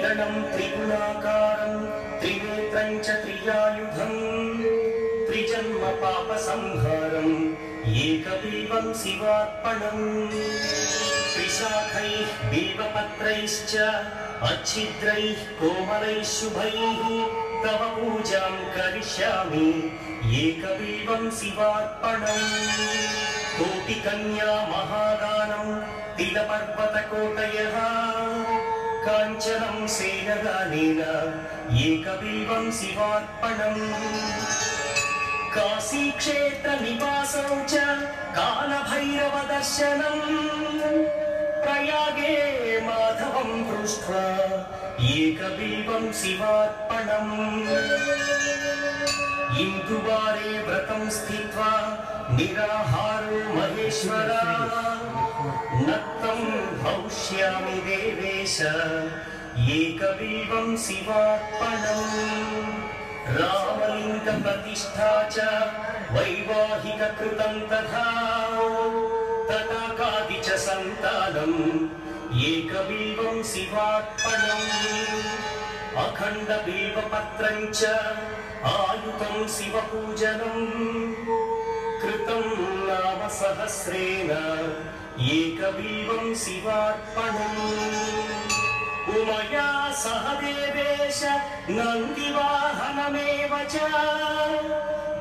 त्रिकिरणं त्रिगुणाकारं त्रिनेत्रं च त्रियायुधं त्रिजन्म पापसंहारम् एकबिल्वं शिवार्पणम् त्रिशाखैः बिल्वपत्रैश्च अच्छिद्रैः कोमलैः शुभैः तव पूजां करिष्यामि एकबिल्वं शिवार्पणम् कोटिकन्या महादानं तिलपर्वतकोटयः काञ्चनं सेनदानेन एकबिल्वं शिवार्पणम् काशीक्षेत्रनिवासं च कालभैरवदर्शनम् प्रयागे माधवं दृष्ट्वा एकबिल्वं शिवार्पणम् इन्दुवारे व्रतं स्थित्वा निराहारो महेश्वरा नक्तं भविष्यामि देवेश एकबिल्वं शिवार्पणम् रामलिंग प्रतिष्ठा च वैवाहिककृतं तथा तटाकादि च सन्तानम् एकबिल्वं शिवार्पणम् अखण्ड बिल्वपत्रं च आयुतं शिवपूजनम् कृतं नाम सहस्रेण एकबिल्वं शिवार्पणम् उमया सह देवेश नन्दिवाहनमेव च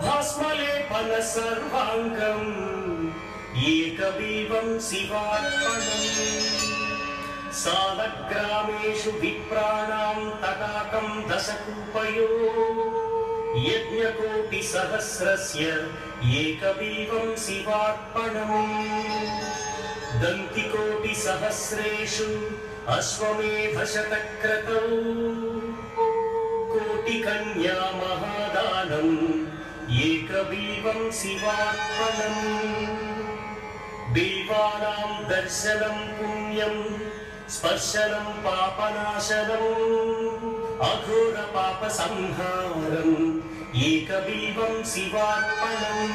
भस्मलेपन सर्वाङ्गम् एकबिल्वं शिवार्पणम् सालग्रामेषु विप्राणां तटाकं दशकूपयो यज्ञकोटिसहस्रस्य एकबिल्वं शिवार्पणम् दन्तिकोटिसहस्रेषु अश्वमेधशतक्रतौ कोटिकन्या महादानम् एकबिल्वं शिवार्पणम् बिल्वानां दर्शनं पुण्यं स्पर्शनं पापनाशनम् अघोर पापसंहारम् एकबिल्वं शिवार्पणम्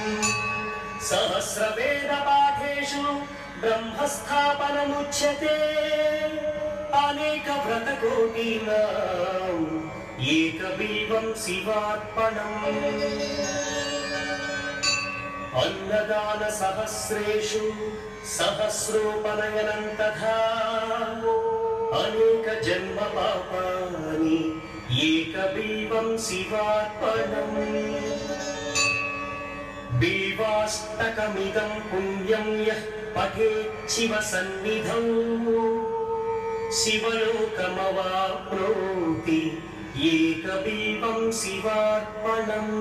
सहस्रवेदपाठेषु ब्रह्मस्थापनमुच्यते अनेक व्रतकोटीनाम् एकबिल्वं शिवार्पणम् अन्नदान सहस्रेषु सहस्रोपनयनं तथा अनेक जन्म पापानि एकबिल्वं शिवार्पणम् बिल्वाष्टकमिदं पुण्यं यः पठेत् शिवसन्निधौ शिवलोकमवाप्नोति एकबिल्वं शिवार्पणम्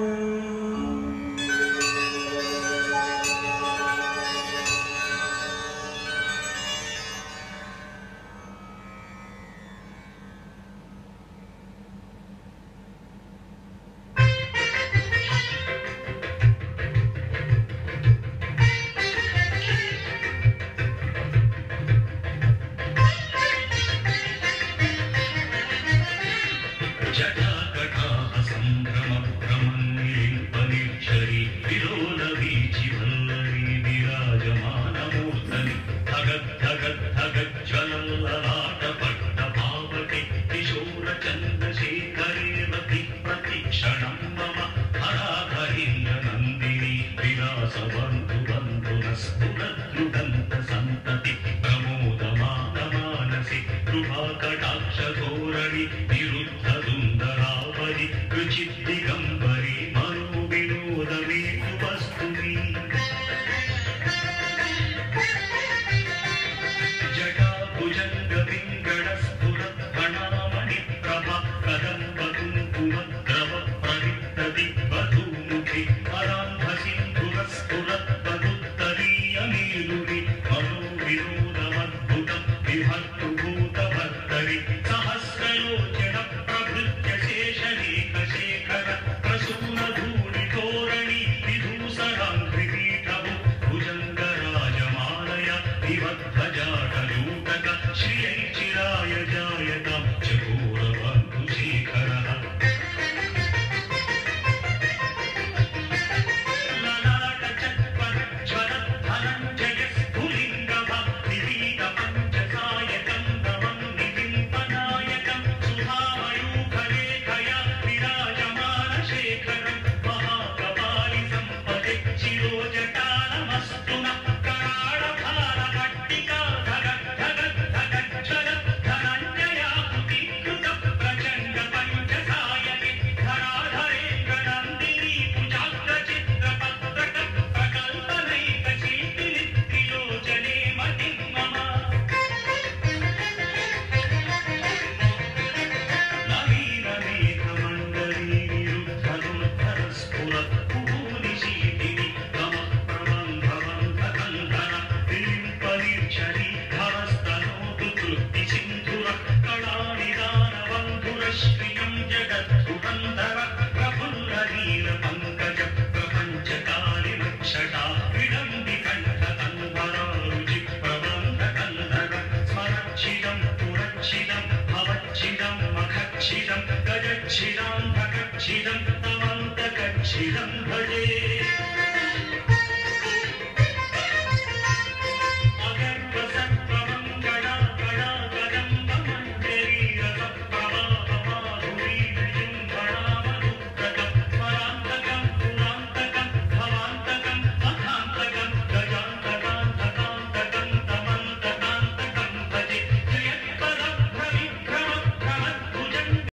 కక్షిరం తమంత కక్షిరం